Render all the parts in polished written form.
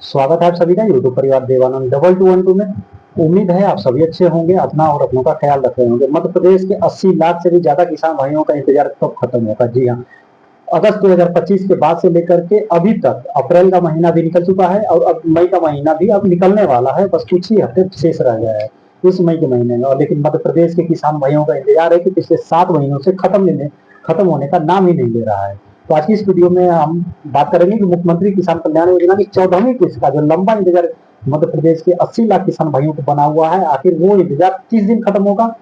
स्वागत है आप सभी का यूट्यूब परिवार देवानंद 2212 में। उम्मीद है आप सभी अच्छे होंगे, अपना और अपनों का ख्याल रख रहे होंगे। मध्य प्रदेश के 80 लाख से भी ज्यादा किसान भाइयों का इंतजार कब खत्म होगा? जी हाँ, अगस्त 2025 के बाद से लेकर के अभी तक अप्रैल का महीना भी निकल चुका है और अब मई का महीना भी अब निकलने वाला है। बस कुछ ही हफ्ते शेष रह गया है इस मई के महीने में। और लेकिन मध्य प्रदेश के किसान भाइयों का इंतजार है कि पिछले 7 महीनों से खत्म होने का नाम ही नहीं ले रहा है। तो आज की इस वीडियो में हम बात करेंगे कि मुख्यमंत्री किसान कल्याण योजना की 14वीं किस्त का जो लंबा इंतजार मध्य प्रदेश के 80 लाख किसान भाइयों को बना हुआ है, आखिर वो इंतजार किस दिन खत्म होगा?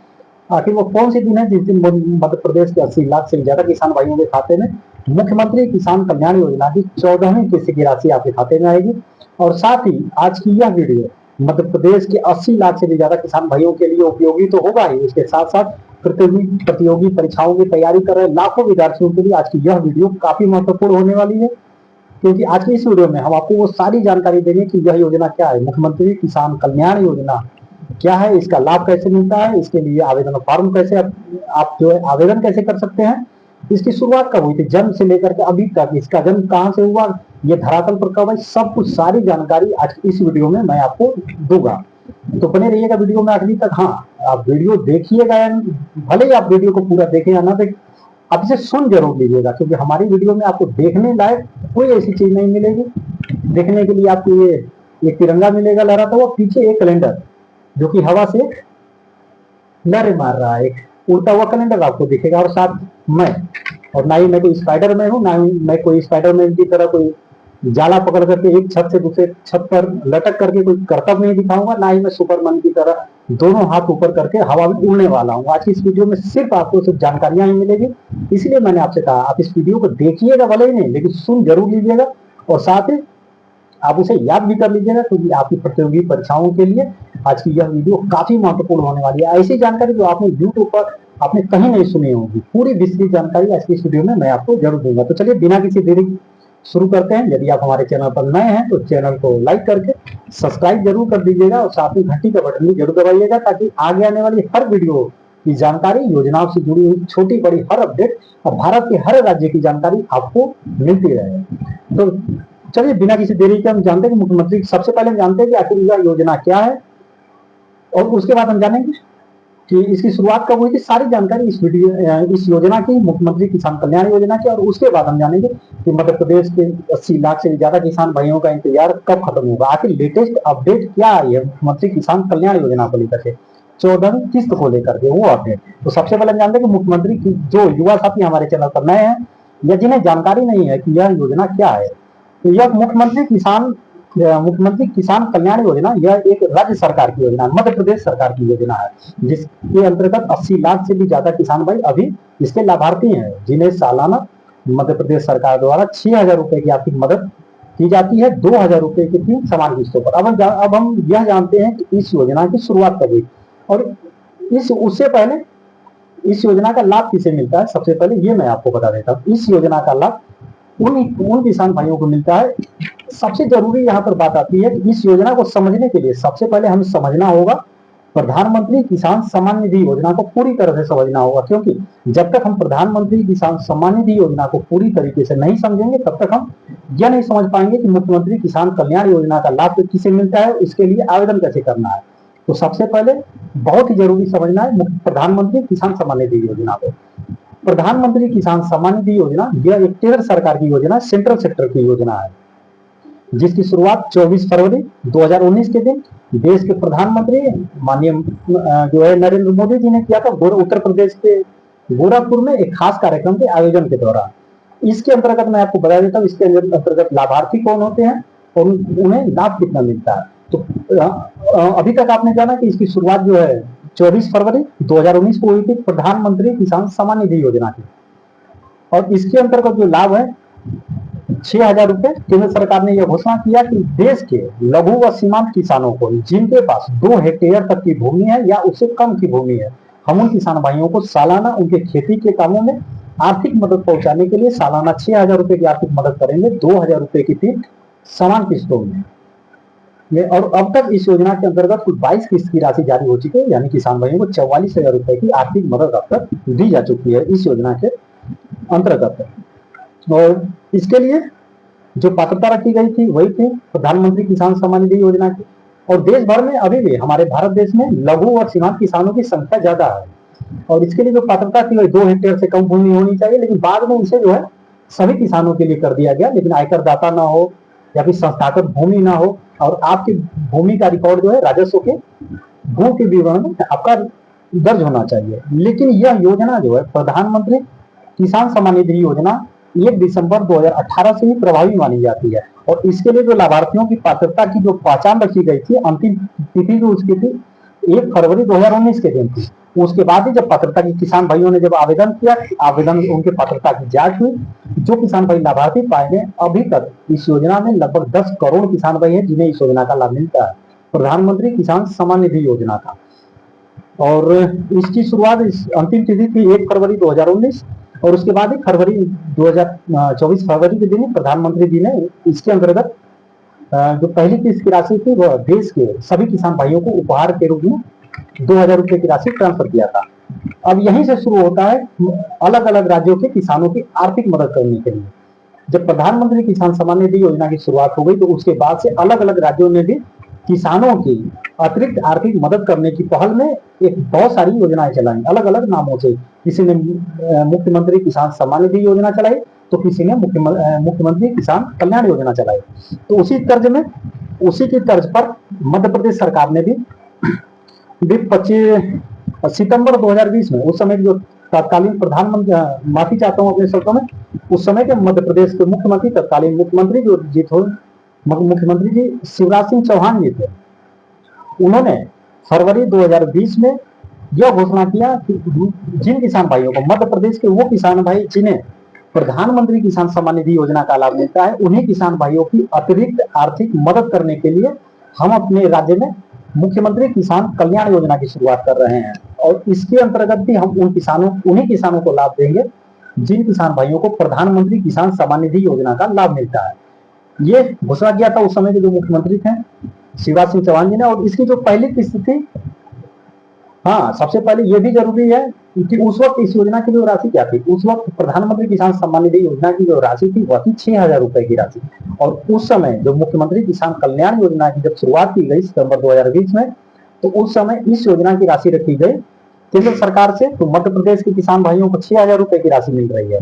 आखिर वो कौन से दिन है जिस दिन मध्य प्रदेश के 80 लाख से ज्यादा किसान भाइयों के खाते में मुख्यमंत्री किसान कल्याण योजना की 14वीं किस्त की राशि आपके खाते में आएगी? और साथ ही आज की यह वीडियो मध्य प्रदेश के 80 लाख से भी ज्यादा किसान भाइयों के लिए उपयोगी तो होगा ही, उसके साथ साथ प्रतियोगी परीक्षाओं की तैयारी कर रहे लाखों विद्यार्थियों के लिए आज की यह वीडियो काफी महत्वपूर्ण होने वाली है। क्योंकि आज की इस वीडियो में हम आपको वो सारी जानकारी देंगे कि यह योजना क्या है, मुख्यमंत्री किसान कल्याण योजना क्या है, इसका लाभ कैसे मिलता है, इसके लिए आवेदन फॉर्म कैसे आप जो है आवेदन कैसे कर सकते हैं, इसकी शुरुआत कब हुई थी, जन्म से लेकर के अभी तक इसका जन्म कहां से हुआ, ये धरातल पर कब है, सब कुछ सारी जानकारी आज इस वीडियो में मैं आपको दूंगा। तो बने रहिएगा वीडियो में आखिरी तक। हाँ, आप वीडियो देखिएगा, भले ही आप वीडियो को पूरा देखें या ना देखें, आप इसे सुन जरूर लीजिएगा, क्योंकि हमारी वीडियो में आपको देखने लायक कोई ऐसी चीज नहीं मिलेगी। देखने के लिए आपको ये तिरंगा मिलेगा लहराता हुआ, पीछे एक कैलेंडर जो कि हवा से लहरें मार रहा है, एक उड़ता हुआ कैलेंडर आपको दिखेगा, और साथ मैं, और ना ही मैं कोई स्पाइडरमैन हूँ, ना ही मैं कोई स्पाइडरमैन की तरह कोई जाला पकड़ करके एक छत से दूसरे छत पर लटक करके कोई करतब नहीं दिखाऊंगा, ना ही मैं सुपरमैन की तरह दोनों हाथ ऊपर करके हवा में उड़ने वाला हूँ। आज की इस वीडियो में सिर्फ आपको सिर्फ जानकारियां ही मिलेगी, इसलिए मैंने आपसे कहा आप इस वीडियो को देखिएगा भले ही नहीं, लेकिन सुन जरूर लीजिएगा और साथ ही आप उसे याद भी कर लीजिएगा, क्योंकि आपकी प्रतियोगी परीक्षाओं के लिए आज की यह वीडियो काफी महत्वपूर्ण होने वाली है। ऐसी जानकारी जो आपने यूट्यूब पर आपने कहीं नहीं सुनी होगी, पूरी विस्तृत जानकारी आज की इस वीडियो में मैं आपको जरूर दूंगा। तो चलिए बिना किसी देरी शुरू करते हैं। यदि आप हमारे चैनल पर नए हैं तो चैनल को लाइक करके सब्सक्राइब जरूर कर दीजिएगा और साथ ही घंटी का बटन भी जरूर दबाइएगा, ताकि आगे आने वाली हर वीडियो की जानकारी, योजनाओं से जुड़ी हुई छोटी बड़ी हर अपडेट और भारत के हर राज्य की जानकारी आपको मिलती रहे। तो चलिए बिना किसी देरी के हम जानते हैं कि मुख्यमंत्री, सबसे पहले हम जानते हैं कि आखिर यह योजना क्या है, और उसके बाद हम जानेंगे कि इसकी शुरुआत कब हुई थी। सारी जानकारी इस योजना की, मुख्यमंत्री किसान कल्याण योजना की, और उसके बाद हम जानेंगे कि मध्य प्रदेश के 80 लाख से ज्यादा किसान भाइयों का इंतजार कब खत्म होगा, आखिर लेटेस्ट अपडेट क्या आई है मुख्यमंत्री किसान कल्याण योजना को लेकर के, 14वीं किस्त को लेकर के वो अपडेट। तो सबसे पहले हम जानते हैं कि मुख्यमंत्री की जो युवा साथी हमारे चैनल पर नए हैं या जिन्हें जानकारी नहीं है कि यह योजना क्या है, तो यह मुख्यमंत्री किसान कल्याण योजना यह एक राज्य सरकार की योजना, मध्य प्रदेश सरकार की योजना है, जिसके अंतर्गत 80 लाख से भी ज्यादा किसान भाई अभी इसके लाभार्थी हैं, जिन्हें सालाना मध्य प्रदेश सरकार द्वारा 6,000 रुपए की आर्थिक मदद की जाती है, 2,000 रुपए की 3 समान किस्तों पर। अब हम यह जानते हैं कि इस योजना की शुरुआत कब हुई और उससे पहले इस योजना का लाभ किसे मिलता है। सबसे पहले ये मैं आपको बता देता हूँ, इस योजना का लाभ उन किसान भाइयों को मिलता है। सबसे जरूरी यहाँ पर बात आती है कि इस योजना को समझने के लिए सबसे पहले हमें समझना होगा प्रधानमंत्री किसान सम्मान निधि योजना को पूरी तरह से समझना होगा, क्योंकि जब तक हम प्रधानमंत्री किसान सम्मान निधि योजना को पूरी तरीके से नहीं समझेंगे तब तक हम यह नहीं समझ पाएंगे कि मुख्यमंत्री किसान कल्याण योजना का लाभ किसे मिलता है, इसके लिए आवेदन कैसे करना है। तो सबसे पहले बहुत ही जरूरी समझना है प्रधानमंत्री किसान सम्मान निधि योजना को। प्रधानमंत्री किसान सम्मान निधि योजना यह एक केंद्र सरकार की योजना, सेंट्रल सेक्टर की योजना है, जिसकी शुरुआत 24 फरवरी 2019 के दिन देश के प्रधानमंत्री माननीय जो है नरेंद्र मोदी जी ने किया था, उत्तर प्रदेश के गोरखपुर में एक खास कार्यक्रम के आयोजन के दौरान। इसके अंतर्गत मैं आपको बता देता हूँ इसके अंतर्गत लाभार्थी कौन होते हैं और उन्हें लाभ कितना मिलता है। तो अभी तक आपने जाना कि इसकी शुरुआत जो है 24 फरवरी 2019 को हुई थी प्रधानमंत्री किसान सम्मान निधि योजना की, और इसके अंतर्गत जो लाभ है 6,000 रुपए। केंद्र सरकार ने यह घोषणा किया कि देश के लघु व सीमांत किसानों को जिनके पास 2 हेक्टेयर तक की भूमि है या उससे कम की भूमि है, हम उन किसान भाइयों को सालाना उनके खेती के कामों में आर्थिक मदद पहुंचाने के लिए सालाना 6,000 रुपए की आर्थिक मदद करेंगे, 2,000 रुपए की 3 समान किस्तों में। और अब तक इस योजना के अंतर्गत कुल 22 किस्त की राशि जारी हो चुकी है, यानी किसान भाइयों को 44,000 रुपए की आर्थिक मदद अब तक दी जा चुकी है इस योजना के अंतर्गत। और इसके लिए जो पात्रता रखी गई थी वही थी प्रधानमंत्री किसान सम्मान निधि योजना की। और देश भर में अभी भी हमारे भारत देश में लघु और सीमांत किसानों की संख्या ज्यादा है, और इसके लिए जो पात्रता थी वही 2 हेक्टेयर से कम भूमि होनी चाहिए, लेकिन बाद में इसे जो है सभी किसानों के लिए कर दिया गया, लेकिन आयकर दाता ना हो या फिर संस्थागत भूमि ना हो, और आपकी भूमि का रिकॉर्ड जो है राजस्व के भू के विवरण में आपका दर्ज होना चाहिए। लेकिन यह योजना जो है प्रधानमंत्री किसान सम्मान निधि योजना 1 दिसंबर 2018 से ही प्रभावी मानी जाती है, और इसके लिए जो लाभार्थियों की पात्रता की जो पहचान रखी गई थी, अंतिम तिथि जो उसकी थी 1 फरवरी 2019 के दिन थी। उसके बाद ही जब पात्रता की किसान भाइयों ने जब आवेदन किया, आवेदन उनके पात्रता की जांच हुई, जो किसान भाई लाभार्थी पाए गए, अभी तक इस योजना में लगभग 10 करोड़ किसान भाई हैं जिन्हें इस योजना का लाभ मिलता है, प्रधानमंत्री किसान सम्मान निधि योजना का। और इसकी शुरुआत अंतिम तिथि थी 1 फरवरी 2019, और उसके बाद ही फरवरी 2024 फरवरी के दिन प्रधानमंत्री जी ने इसके अंतर्गत जो पहली किस्त की राशि थी वह देश के सभी किसान भाइयों को उपहार के रूप में 2000 रुपए की राशि ट्रांसफर किया था। अब यहीं से शुरू होता है अलग अलग राज्यों के किसानों की आर्थिक मदद करने के लिए। जब प्रधानमंत्री किसान सम्मान निधि योजना की शुरुआत हो गई तो उसके बाद से अलग अलग राज्यों ने भी किसानों की अतिरिक्त आर्थिक मदद करने की पहल में एक बहुत सारी योजनाएं चलाई, अलग अलग नामों से। किसी ने मुख्यमंत्री किसान सम्मान निधि योजना चलाई, तो किसी ने मुख्यमंत्री किसान कल्याण योजना चलाई। तो उसी की तर्ज पर मध्य प्रदेश सरकार ने भी 25 सितंबर 2020 में, उस समय जो तत्कालीन प्रधानमंत्री, माफी चाहता हूं अपने शब्दों में, उस समय के मध्य प्रदेश के मुख्यमंत्री, तत्कालीन मुख्यमंत्री जो जी थे, मुख्यमंत्री जी शिवराज सिंह चौहान जी थे, उन्होंने फरवरी 2020 में यह घोषणा किया कि जिन किसान भाइयों को, मध्य प्रदेश के वो किसान भाई जिन्हें प्रधानमंत्री किसान सम्मान निधि योजना का लाभ मिलता है, उन्हीं किसान भाइयों की अतिरिक्त आर्थिक मदद करने के लिए हम अपने राज्य में मुख्यमंत्री किसान कल्याण योजना की शुरुआत कर रहे हैं। और इसके अंतर्गत भी हम उन्हीं किसानों को लाभ देंगे जिन किसान भाइयों को प्रधानमंत्री किसान सम्मान निधि योजना का लाभ मिलता है। ये घोषणा किया था उस समय के जो मुख्यमंत्री थे शिवराज सिंह चौहान जी ने। और इसकी जो पहली किस्त थी, हाँ, सबसे पहले ये भी जरूरी है कि उस वक्त इस योजना की जो राशि क्या थी, उस वक्त प्रधानमंत्री किसान सम्मान निधि योजना की जो राशि थी वह थी 6000 रुपए की राशि। और उस समय जो मुख्यमंत्री किसान कल्याण योजना की जब शुरुआत की गई सितंबर 2020 में, तो उस समय इस योजना की राशि रखी गई केंद्र सरकार से, तो मध्य प्रदेश के किसान भाइयों को 6000 रुपए की राशि मिल रही है,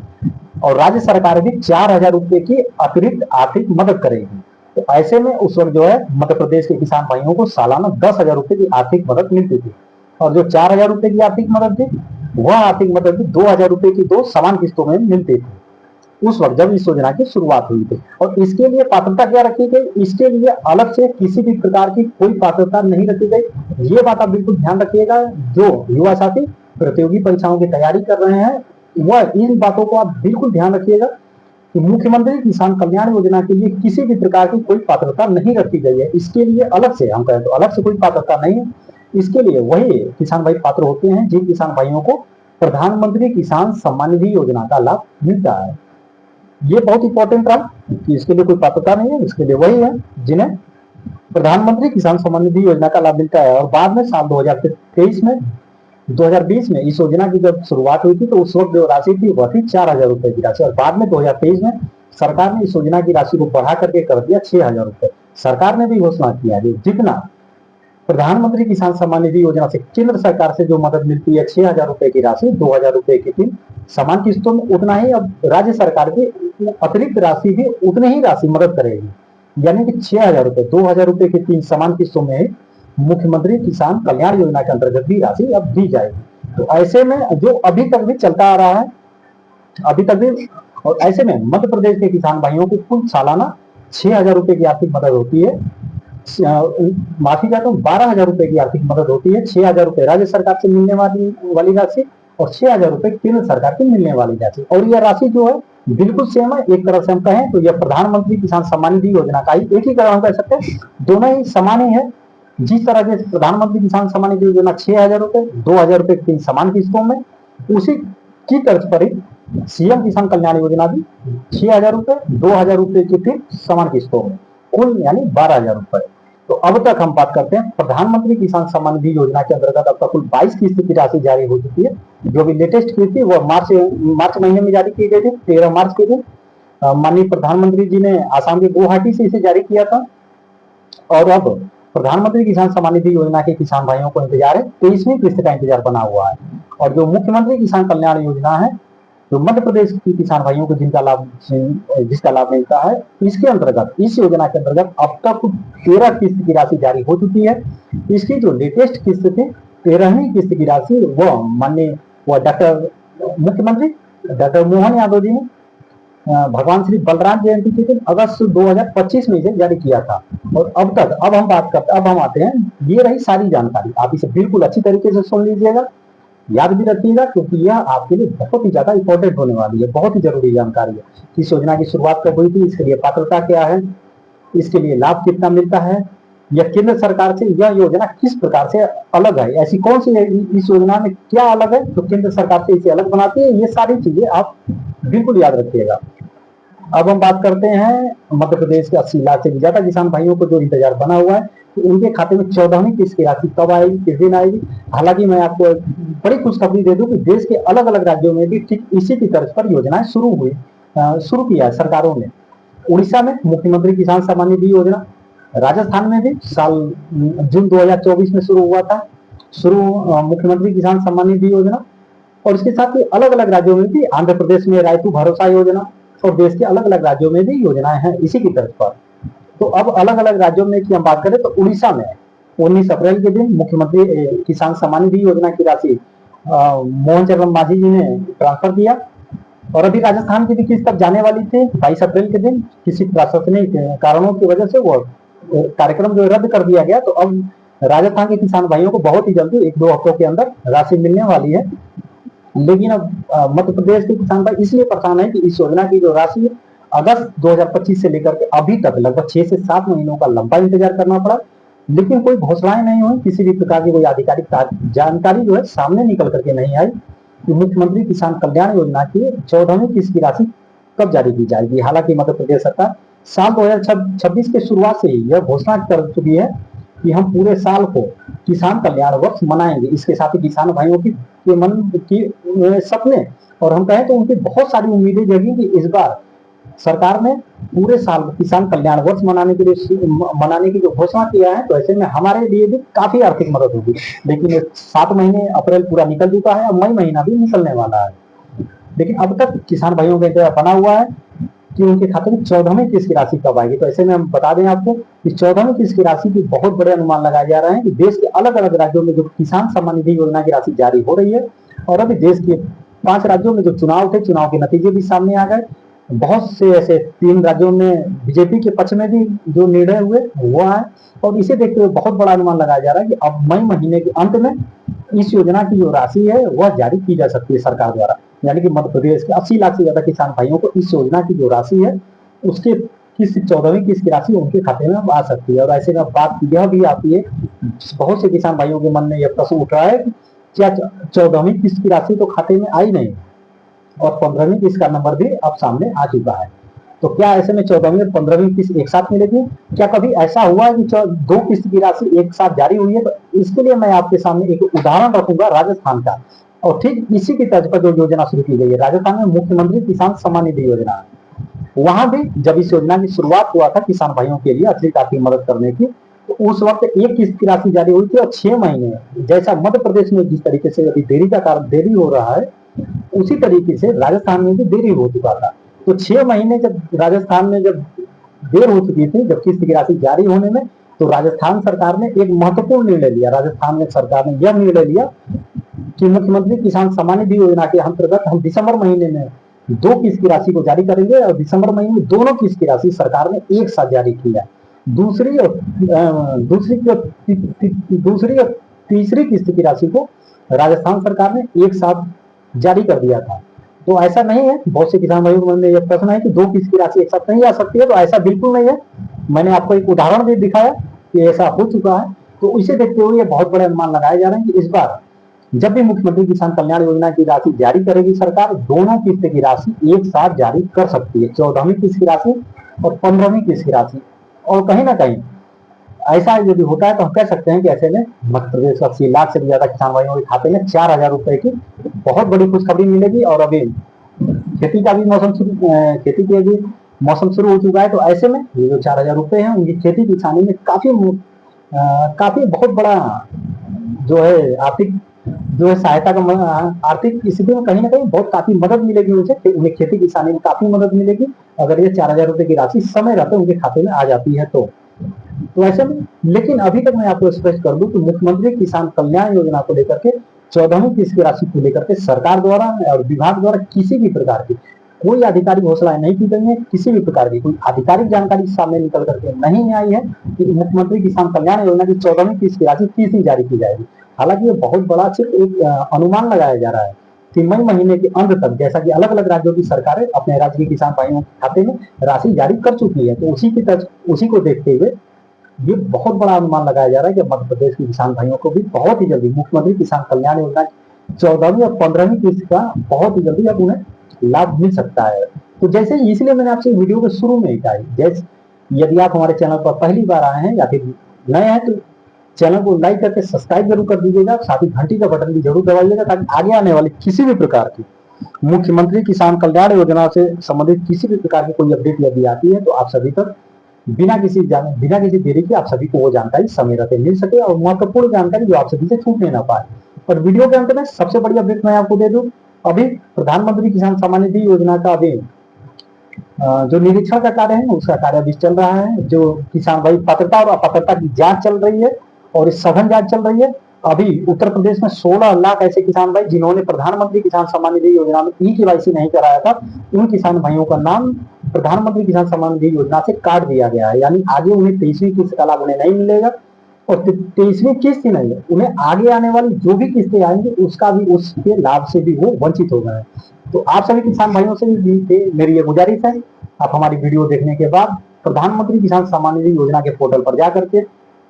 और राज्य सरकार भी 4000 रुपए की अतिरिक्त आर्थिक मदद करेगी। तो ऐसे में उस वक्त जो है मध्य प्रदेश के किसान भाइयों को सालाना 10,000 रुपए की आर्थिक मदद मिलती थी, और जो 4000 रुपए की आर्थिक मदद थी वह आर्थिक मदद भी 2000 रुपए की 2 समान किस्तों में मिलती थी उस वक्त जब इस योजना की शुरुआत हुई थी। और इसके लिए पात्रता क्या रखी गई, इसके लिए अलग से किसी भी प्रकार की कोई पात्रता नहीं रखी गई। ये बात आप बिल्कुल ध्यान रखिएगा, जो युवा साथी प्रतियोगी परीक्षाओं की तैयारी कर रहे हैं वह इन बातों को आप बिल्कुल ध्यान रखिएगा कि मुख्यमंत्री किसान कल्याण योजना के लिए किसी भी प्रकार की कोई पात्रता नहीं रखी गई है। इसके लिए अलग से, हम कहें तो अलग से कोई पात्रता नहीं है। इसके लिए वही किसान भाई पात्र होते हैं जिन किसान भाइयों को प्रधानमंत्री किसान सम्मान निधि योजना का लाभ मिलता है। ये बहुत इंपॉर्टेंट रहा कि इसके लिए कोई पात्रता नहीं है, इसके लिए वही है जिन्हें प्रधानमंत्री किसान सम्मान निधि योजना का लाभ मिलता है। और बाद में साल 2020 में इस योजना की जब शुरुआत हुई थी तो उस वक्त जो राशि थी वह थी 4000 रुपए की राशि, और बाद में 2023 में सरकार ने इस योजना की राशि को बढ़ा करके कर दिया 6000 रुपए। सरकार ने भी घोषणा किया कि जितना प्रधानमंत्री किसान सम्मान निधि योजना से केंद्र सरकार से जो मदद मिलती है 6000 रुपए की राशि 2000 रुपए की 3 समान किस्तों में, उतना ही अब राज्य सरकार की अतिरिक्त राशि भी उतनी ही राशि मदद करेगी, यानी कि 6000 रुपए 2000 रुपए की 3 समान किस्तों में मुख्यमंत्री किसान कल्याण योजना के अंतर्गत भी राशि अब दी जाएगी। तो ऐसे में जो अभी तक भी चलता आ रहा है, अभी तक भी, और ऐसे में मध्य प्रदेश के किसान भाइयों को कुल सालाना 6000 रुपए की आर्थिक मदद होती है, माफी चाहता हूँ 12000 रुपए की आर्थिक मदद होती है। 6000 रुपए राज्य सरकार से मिलने वाली राशि और 6000 रुपए केंद्र सरकार से मिलने वाली राशि। और यह राशि जो है बिल्कुल सेम है, एक तरह से हम कहें तो यह प्रधानमंत्री किसान सम्मान निधि योजना का ही एक ही तरह हम कह सकते हैं, दोनों ही समान ही है। जिस तरह से प्रधानमंत्री किसान सम्मान निधि योजना 6000 रुपए 2000 रुपए की 3 समान किस्तों में, उसी की तर्ज पर ही सीएम किसान कल्याण योजना भी 6000 रुपए 2000 रुपए की 3 समान किस्तों में, कुल यानी 12000 रुपए। तो अब तक हम बात करते हैं प्रधानमंत्री किसान सम्मान निधि योजना के अंतर्गत अब तक कुल 22 किस्त की राशि जारी हो चुकी है। जो भी लेटेस्ट किस्त थी वह मार्च महीने में जारी की गई थी, 13 मार्च के दिन, माननीय प्रधानमंत्री जी ने आसाम के गुवाहाटी से इसे जारी किया था और अब प्रधानमंत्री किसान सम्मान निधि योजना के किसान भाइयों को इंतजार है, 23वीं किस्त का इंतजार बना हुआ है। और जो मुख्यमंत्री किसान कल्याण योजना है, जो मध्य प्रदेश की किसान भाइयों को जिसका लाभ मिलता है, इसके अंतर्गत, इस योजना के अंतर्गत अब तक 13 किस्त की राशि जारी हो चुकी है। इसकी जो लेटेस्ट किस्त थी, 13वीं किस्त की राशि वो माननीय डॉक्टर मुख्यमंत्री डॉक्टर मोहन यादव जी ने भगवान श्री बलराम जयंती के दिन अगस्त 2025 में इसे जारी किया था। और अब हम आते हैं, ये रही सारी जानकारी। आप इसे बिल्कुल अच्छी तरीके से सुन लीजिएगा, याद भी रखिएगा, क्योंकि यह आपके लिए बहुत ही ज्यादा इंपॉर्टेंट होने वाली है, बहुत ही जरूरी जानकारी है। इस योजना की शुरुआत कब हुई थी, इसके लिए पात्रता क्या है, इसके लिए लाभ कितना मिलता है, यह केंद्र सरकार से यह योजना किस प्रकार से अलग है, ऐसी कौन सी इस योजना में क्या अलग है तो केंद्र सरकार से इसे अलग बनाती है, ये सारी चीजें आप बिल्कुल याद रखिएगा। अब हम बात करते हैं मध्य प्रदेश के 80 लाख से भी ज्यादा किसान भाइयों को जो इंतजार बना हुआ है, तो उनके खाते में 14वीं किस्त की राशि कब आएगी, किस दिन आएगी। हालांकि मैं आपको बड़ी खुशखबरी दे दूं कि देश के अलग अलग राज्यों में भी ठीक इसी की तर्ज पर योजनाएं शुरू किया है सरकारों ने। उड़ीसा में मुख्यमंत्री किसान सम्मान निधि योजना, राजस्थान में भी जून 2024 में शुरू हुआ था मुख्यमंत्री किसान सम्मान निधि योजना। और इसके साथ ही अलग अलग राज्यों में भी, आंध्र प्रदेश में रायतु भरोसा योजना, और देश के अलग अलग राज्यों में भी योजनाएं हैं इसी की तर्ज पर। तो अब अलग अलग राज्यों में की हम बात करें तो उड़ीसा में 19 अप्रैल के दिन मुख्यमंत्री किसान सम्मान निधि योजना की राशि मोहन चरण मांझी जी ने ट्रांसफर किया। और अभी राजस्थान की भी किस्त तक जाने वाली थी 22 अप्रैल के दिन, किसी प्रशासनिक कारणों की वजह से वो कार्यक्रम जो रद्द कर दिया गया। तो अब राजस्थान के किसान भाइयों को बहुत ही जल्दी 1-2 हफ्तों के अंदर राशि मिलने वाली है। लेकिन अब मध्य प्रदेश के किसान भाई इसलिए परेशान है कि इस योजना की जो राशि है, अगस्त 2025 से लेकर के अभी तक लगभग 6 से 7 महीनों का लंबा इंतजार करना पड़ा, लेकिन कोई घोषणाएं नहीं हुई, किसी भी प्रकार की कोई आधिकारिक जानकारी जो है सामने निकल करके नहीं आई कि मुख्यमंत्री किसान कल्याण योजना की 14वीं किस्त की राशि कब जारी की जाएगी। हालांकि मध्य प्रदेश सरकार साल 2026 के शुरुआत से ही यह घोषणा कर चुकी है कि हम पूरे साल को किसान कल्याण वर्ष मनाएंगे। इसके साथ ही किसान भाइयों के मन की सपने और हम कहें तो उनकी बहुत सारी उम्मीदें जगी कि इस बार सरकार ने पूरे साल किसान कल्याण वर्ष मनाने की जो घोषणा किया है, तो ऐसे में हमारे लिए भी काफी आर्थिक मदद होगी। लेकिन 7 महीने अप्रैल पूरा निकल चुका है और मई महीना भी निकलने वाला है, लेकिन अब तक किसान भाइयों का इंतजार बना हुआ है कि उनके खाते में 14वीं किस्त की राशि कब आएगी। तो ऐसे में हम बता दें आपको कि 14वीं किस्त की राशि की बहुत बड़े अनुमान लगाए जा रहे हैं कि देश के अलग अलग राज्यों में जो किसान सम्मान निधि योजना की राशि जारी हो रही है, और अभी देश के 5 राज्यों में जो चुनाव थे, चुनाव के नतीजे भी सामने आ गए। बहुत से ऐसे 3 राज्यों में बीजेपी के पक्ष में भी जो निर्णय हुए वो आए, और इसे देखते हुए बहुत बड़ा अनुमान लगाया जा रहा है कि अब मई महीने के अंत में इस योजना की जो राशि है वह जारी की जा सकती है सरकार द्वारा। यानी कि मध्य प्रदेश के 80 लाख से ज्यादा किसान भाइयों को इस योजना की जो राशि है उसके 14वीं किस्त की राशि उनके खाते में आ सकती है। और ऐसे में बात यह भी आती है, बहुत से किसान भाइयों के मन में यह प्रश्न उठ रहा है कि क्या 14वीं किस्त की राशि तो खाते में आई नहीं और 15वीं किस्त का नंबर भी अब सामने आ चुका है, तो क्या ऐसे में 14वीं और 15वीं किस्त एक साथ मिलेगी? क्या कभी ऐसा हुआ है कि 2 किस्त की राशि एक साथ जारी हुई है? तो इसके लिए मैं आपके सामने एक उदाहरण रखूंगा राजस्थान का, और ठीक इसी की तर्ज पर जो योजना शुरू की गई है राजस्थान में मुख्यमंत्री किसान सम्मान निधि योजना। वहां भी जब इस योजना की शुरुआत हुआ था किसान भाइयों के लिए अतिरिक्त आर्थिक मदद करने की, तो उस वक्त 1 किस्त की राशि जारी हुई थी और 6 महीने, जैसा मध्य प्रदेश में जिस तरीके से अभी देरी का कारण देरी हो रहा है, उसी तरीके से राजस्थान में भी देरी हो चुका था। तो 6 महीने जब राजस्थान में जब देर हो चुकी थी जब किस्त की राशि जारी होने में, तो राजस्थान सरकार ने एक महत्वपूर्ण निर्णय लिया। राजस्थान में सरकार ने यह निर्णय लिया कि मुख्यमंत्री किसान सम्मान निधि योजना के अंतर्गत हम दिसंबर महीने में 2 किस्त की राशि को जारी करेंगे, और दिसंबर महीने में दोनों किस्त की राशि सरकार ने एक साथ जारी की है। दूसरी और तीसरी किस्त की राशि को राजस्थान सरकार ने एक साथ जारी कर दिया था। तो ऐसा नहीं है, बहुत से किसान भाइयों के मन में यह प्रश्न है कि 2 किस्त की राशि एक साथ नहीं आ सकती है, तो ऐसा बिल्कुल नहीं है। मैंने आपको एक उदाहरण भी दिखाया कि ऐसा हो चुका है। तो इसे देखते हुए बहुत बड़े अनुमान लगाए जा रहे हैं कि इस बार जब भी मुख्यमंत्री किसान कल्याण योजना की राशि जारी करेगी सरकार, दोनों किस्त की राशि एक साथ जारी कर सकती है, 14वीं किस्त की राशि और 15वीं किस्त की राशि। और कहीं ना कहीं ऐसा यदि होता है तो हम कह सकते हैं कि ऐसे में मध्य प्रदेश 80 लाख से भी ज्यादा किसान भाइयों के खाते में 4000 रुपए की बहुत बड़ी खुशखबरी मिलेगी। और अभी खेती का भी मौसम खेती के भी मौसम शुरू हो चुका है। तो ऐसे में ये जो 4,000 रुपए हैं उनकी खेती किसानी में काफी बहुत बड़ा जो है आर्थिक जो है सहायता का आर्थिक स्थिति में कहीं ना कहीं बहुत काफी मदद मिलेगी उनसे, उन्हें खेती किसानी में काफी मदद मिलेगी अगर ये 4,000 रुपए की राशि समय रहते उनके खाते में आ जाती है तो ऐसे में। लेकिन अभी तक मैं आपको स्पष्ट कर दूं कि मुख्यमंत्री किसान कल्याण योजना को लेकर के 14वीं किस्त की राशि को लेकर के सरकार द्वारा और विभाग द्वारा किसी भी प्रकार की कोई आधिकारिक घोषणाएं नहीं की गई है, किसी भी प्रकार की कोई आधिकारिक जानकारी सामने निकल करके नहीं आई है कि मुख्यमंत्री किसान कल्याण योजना की 14वीं किस्त की राशि तीसरी जारी की जाएगी। हालांकि ये बहुत बड़ा सिर्फ एक अनुमान लगाया जा रहा है कि मई महीने के अंत तक, जैसा कि अलग अलग राज्यों की सरकारें अपने राज्य के किसान भाइयों के खाते में राशि जारी कर चुकी है, तो उसी को देखते हुए ये बहुत बड़ा अनुमान लगाया जा रहा है कि मध्य प्रदेश के किसान भाइयों को भी बहुत ही जल्दी मुख्यमंत्री किसान कल्याण योजना 14वीं और 15वीं किस्त का बहुत ही जल्दी अब उन्हें लाभ मिल सकता है। तो जैसे इसलिए मैंने आपसे वीडियो के शुरू में ही कहा, जैसे यदि आप हमारे चैनल पर पहली बार आए हैं या फिर नए हैं तो चैनल को लाइक करके सब्सक्राइब जरूर कर दीजिएगा, साथ ही घंटी का बटन भी जरूर दबाइएगा ताकि आगे आने वाली किसी भी प्रकार की मुख्यमंत्री किसान कल्याण योजना से संबंधित किसी भी प्रकार की कोई अपडेट यदि आती है तो आप सभी तक बिना किसी देरी के आप सभी को वो जानकारी समय रहते मिल सके और महत्वपूर्ण जानकारी जो आप सभी से छूटने ना पाए। और वीडियो के अंत में सबसे बड़ी अपडेट मैं आपको दे दूं, अभी प्रधानमंत्री किसान सम्मान निधि योजना का अभी जो निरीक्षण का कार्य है उसका कार्य अभी चल रहा है। जो किसान भाई पात्रता और अपात्रता की जांच चल रही है और इस सघन जांच चल रही है। अभी उत्तर प्रदेश में 16 लाख ऐसे किसान भाई जिन्होंने प्रधानमंत्री किसान सम्मान निधि योजना में ई-केवाईसी नहीं कराया था, उन किसान भाइयों का नाम प्रधानमंत्री किसान सम्मान निधि योजना से काट दिया गया है। यानी आगे उन्हें 23वीं किस्त का लाभ उन्हें नहीं मिलेगा और 23वीं किस्त ही नहीं है, उन्हें आगे आने वाली जो भी किस्तें आएंगी उसके लाभ से भी वो वंचित हो गए। तो आप सभी किसान भाइयों से भी मेरी ये गुजारिश है, आप हमारी वीडियो देखने के बाद प्रधानमंत्री किसान सम्मान निधि योजना के पोर्टल पर जाकर के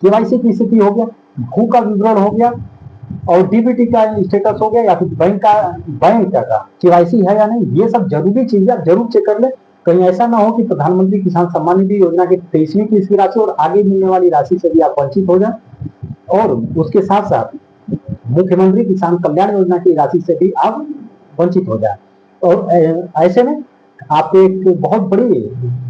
केवाईसी की स्थिति हो गया, भू का विवरण हो गया और डीबीटी का स्टेटस हो गया या फिर बैंक का केवाईसी है या नहीं, ये सब जरूरी चीजें आप जरूर चेक कर ले। कहीं ऐसा ना हो कि प्रधानमंत्री किसान सम्मान निधि योजना की 23वीं किस्त की राशि और आगे मिलने वाली राशि से भी आप वंचित हो जाए और उसके साथ साथ मुख्यमंत्री किसान कल्याण योजना की राशि से भी आप वंचित हो जाए। और ऐसे में आपको एक बहुत बड़ी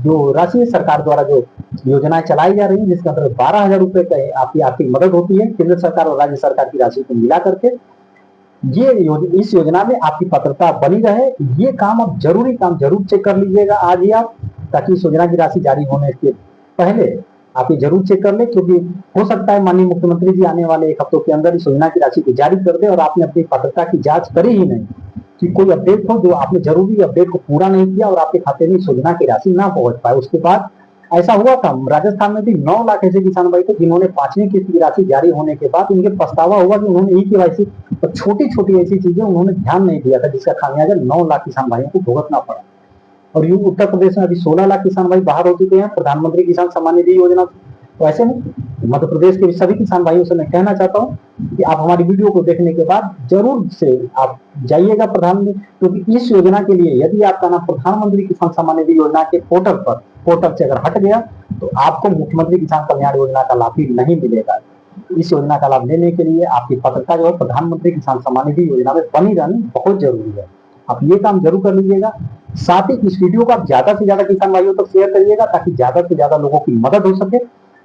जो राशि सरकार द्वारा जो योजनाएं चलाई जा रही है जिसके अंतर्गत 12,000 रुपए का आपकी आर्थिक मदद होती है केंद्र सरकार और राज्य सरकार की राशि को मिला करके, इस योजना में आपकी पात्रता बनी रहे। ये काम आप जरूर चेक कर लीजिएगा आज ही आप, ताकि इस योजना की राशि जारी होने के पहले आप ये जरूर चेक कर ले, क्योंकि हो सकता है माननीय मुख्यमंत्री जी आने वाले एक हफ्तों के अंदर इस योजना की राशि को जारी कर दे और आपने अपनी पात्रता की जांच करी ही नहीं कि कोई अपडेट हो जो आपने जरूरी अपडेट को पूरा नहीं किया और आपके खाते में इस योजना की राशि ना पहुंच पाए। उसके बाद ऐसा हुआ था राजस्थान में भी 9 लाख ऐसे किसान भाई थे जिन्होंने 5वीं किस्त की राशि जारी होने के बाद उनके पछतावा हुआ कि उन्होंने ई-केवाईसी और छोटी छोटी ऐसी चीजें उन्होंने ध्यान नहीं दिया था, जिसका खामियाजा 9 लाख किसान भाइयों को भुगतना पड़ा। और यूं उत्तर प्रदेश में अभी 16 लाख किसान भाई बाहर हो चुके हैं प्रधानमंत्री किसान सम्मान निधि योजना से। तो ऐसे में मध्य प्रदेश के सभी किसान भाइयों से मैं कहना चाहता हूँ कि आप हमारी वीडियो को देखने के बाद जरूर से आप जाइएगा प्रधानमंत्री, क्योंकि इस योजना के लिए यदि आपका नाम प्रधानमंत्री किसान सम्मान निधि योजना के पोर्टल से अगर हट गया तो आपको मुख्यमंत्री किसान कल्याण योजना का लाभ भी नहीं मिलेगा। इस योजना का लाभ लेने के लिए आपकी पात्रता जो है प्रधानमंत्री किसान सम्मान निधि योजना में बनी रहनी बहुत जरूरी है। आप ये काम जरूर कर लीजिएगा। साथ ही इस वीडियो को आप ज्यादा से ज्यादा किसान भाइयों तक शेयर करिएगा ताकि ज्यादा से ज्यादा लोगों की मदद हो सके,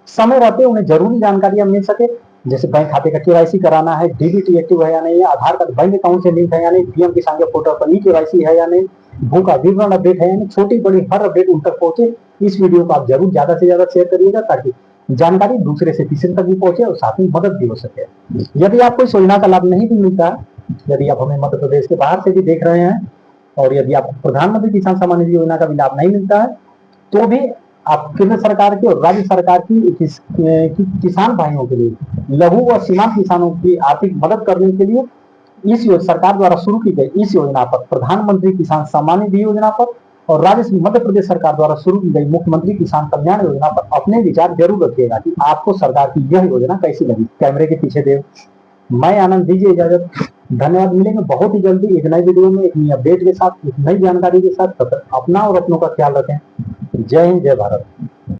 समय रहते उन्हें जरूरी जानकारियां मिल सके, जैसे बैंक खाते का केवाईसी कराना है, डीबीटी एक्टिव है या नहीं, आधार कार्ड बैंक अकाउंट से लिंक है या नहीं, पीएम किसान के पोर्टल पर ई-केवाईसी है या नहीं, भू का विवरण अपडेट है या नहीं, छोटी बड़ी हर अपडेट उन तक पहुंचे। इस वीडियो को आप जरूर ज्यादा से ज्यादा शेयर करिएगा ताकि जानकारी दूसरे से तीसरे तक भी पहुंचे और साथ में मदद भी हो सके। यदि आपको इस योजना का लाभ नहीं भी मिलता है, यदि आप हमें मध्य प्रदेश के बाहर से भी देख रहे हैं और यदि आपको प्रधानमंत्री किसान सम्मान निधि योजना का भी लाभ नहीं मिलता है, तो भी आप केंद्र सरकार की और राज्य सरकार की किसान भाइयों के लिए लघु व सीमांत किसानों की आर्थिक मदद करने के लिए इस सरकार द्वारा शुरू की गई इस योजना पर प्रधानमंत्री किसान सम्मान निधि योजना पर और मध्य प्रदेश सरकार द्वारा शुरू की गई मुख्यमंत्री किसान कल्याण योजना पर अपने विचार जरूर रखिएगा कि आपको सरकार की यह योजना कैसी लगी। कैमरे के पीछे देव, मैं आनंद, दीजिए इजाजत। धन्यवाद। मिलेंगे बहुत ही जल्दी एक नई वीडियो में एक नई अपडेट के साथ, एक नई जानकारी के साथ। तब तक अपना और अपनों का ख्याल रखें। जय हिंद, जय भारत।